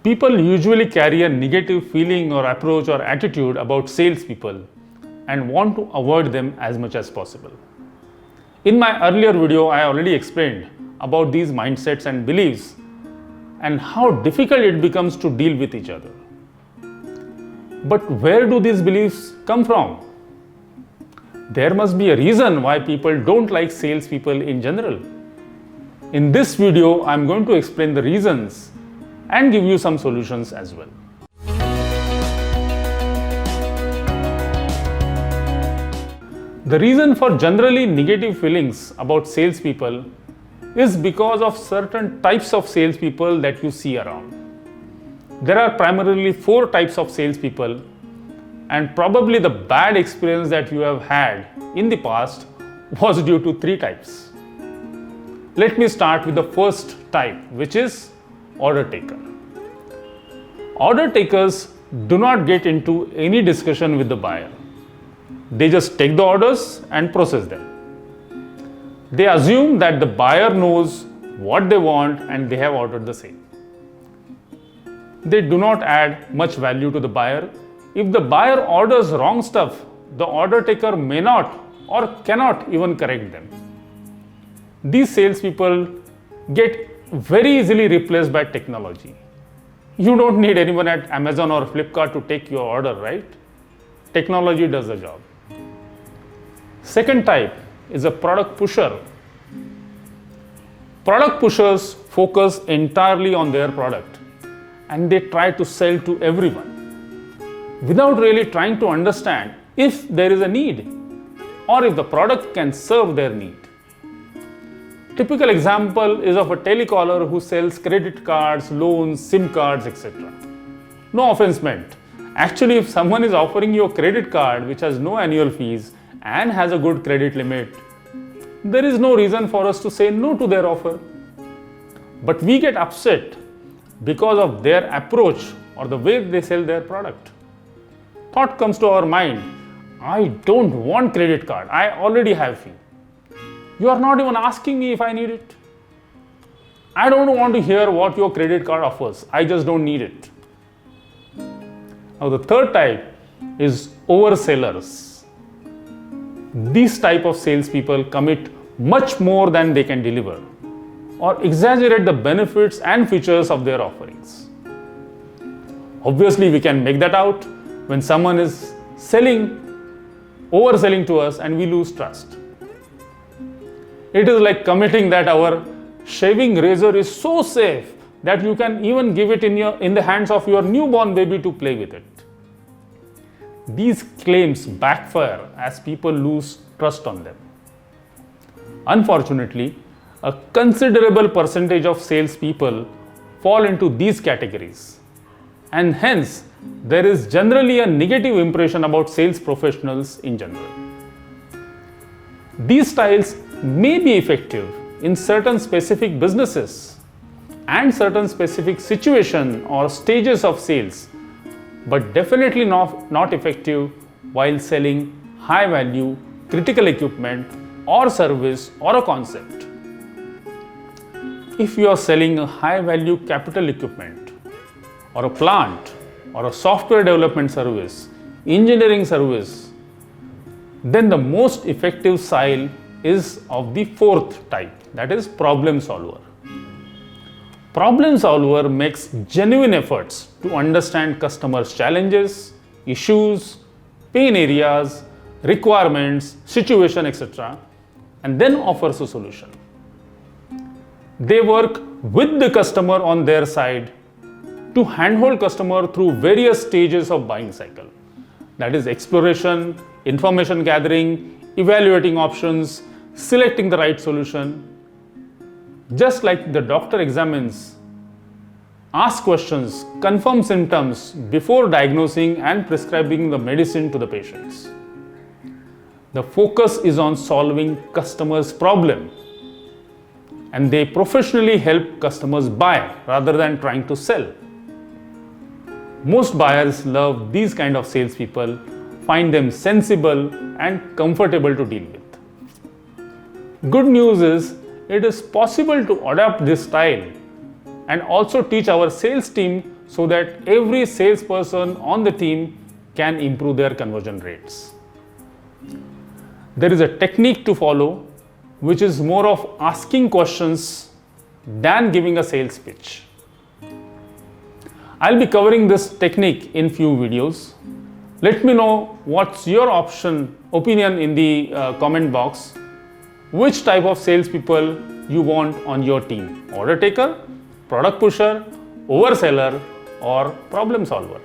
People usually carry a negative feeling or approach or attitude about salespeople and want to avoid them as much as possible. In my earlier video, I already explained about these mindsets and beliefs and how difficult it becomes to deal with each other. But where do these beliefs come from? There must be a reason why people don't like salespeople in general. In this video, I am going to explain the reasons and give you some solutions as well. The reason for generally negative feelings about salespeople is because of certain types of salespeople that you see around. There are primarily 4 types of salespeople, and probably the bad experience that you have had in the past was due to 3 types. Let me start with the first type, which is order taker. Order takers do not get into any discussion with the buyer. They just take the orders and process them. They assume that the buyer knows what they want and they have ordered the same. They do not add much value to the buyer. If the buyer orders wrong stuff, the order taker may not or cannot even correct them. These salespeople get very easily replaced by technology. You don't need anyone at Amazon or Flipkart to take your order, right? Technology does the job. Second type is a product pusher. Product pushers focus entirely on their product and they try to sell to everyone without really trying to understand if there is a need or if the product can serve their need. Typical example is of a telecaller who sells credit cards, loans, SIM cards, etc. No offense meant. Actually, if someone is offering you a credit card which has no annual fees and has a good credit limit, there is no reason for us to say no to their offer. But we get upset because of their approach or the way they sell their product. Thought comes to our mind, I don't want credit card, I already have fee. You are not even asking me if I need it. I don't want to hear what your credit card offers. I just don't need it. Now the third type is oversellers. These type of salespeople commit much more than they can deliver or exaggerate the benefits and features of their offerings. Obviously, we can make that out when someone is overselling to us and we lose trust. It is like committing that our shaving razor is so safe that you can even give it in the hands of your newborn baby to play with it. These claims backfire as people lose trust on them. Unfortunately, a considerable percentage of salespeople fall into these categories, and hence there is generally a negative impression about sales professionals in general. These styles may be effective in certain specific businesses and certain specific situations or stages of sales, but definitely not effective while selling high value critical equipment or service or a concept. If you are selling a high value capital equipment or a plant or a software development service, engineering service, then the most effective style is of the fourth type, that is problem solver. Problem solver makes genuine efforts to understand customers' challenges, issues, pain areas, requirements, situation, etc., and then offers a solution. They work with the customer on their side to handhold customer through various stages of buying cycle. That is exploration, information gathering, evaluating options, selecting the right solution. Just like the doctor examines, asks questions, confirms symptoms before diagnosing and prescribing the medicine to the patients. The focus is on solving customers' problem, and they professionally help customers buy rather than trying to sell. Most buyers love these kind of salespeople, find them sensible and comfortable to deal with. Good news is, it is possible to adapt this style and also teach our sales team so that every salesperson on the team can improve their conversion rates. There is a technique to follow, which is more of asking questions than giving a sales pitch. I'll be covering this technique in few videos. Let me know what's your opinion in the comment box. Which type of salespeople you want on your team? Order taker, product pusher, overseller, or problem solver?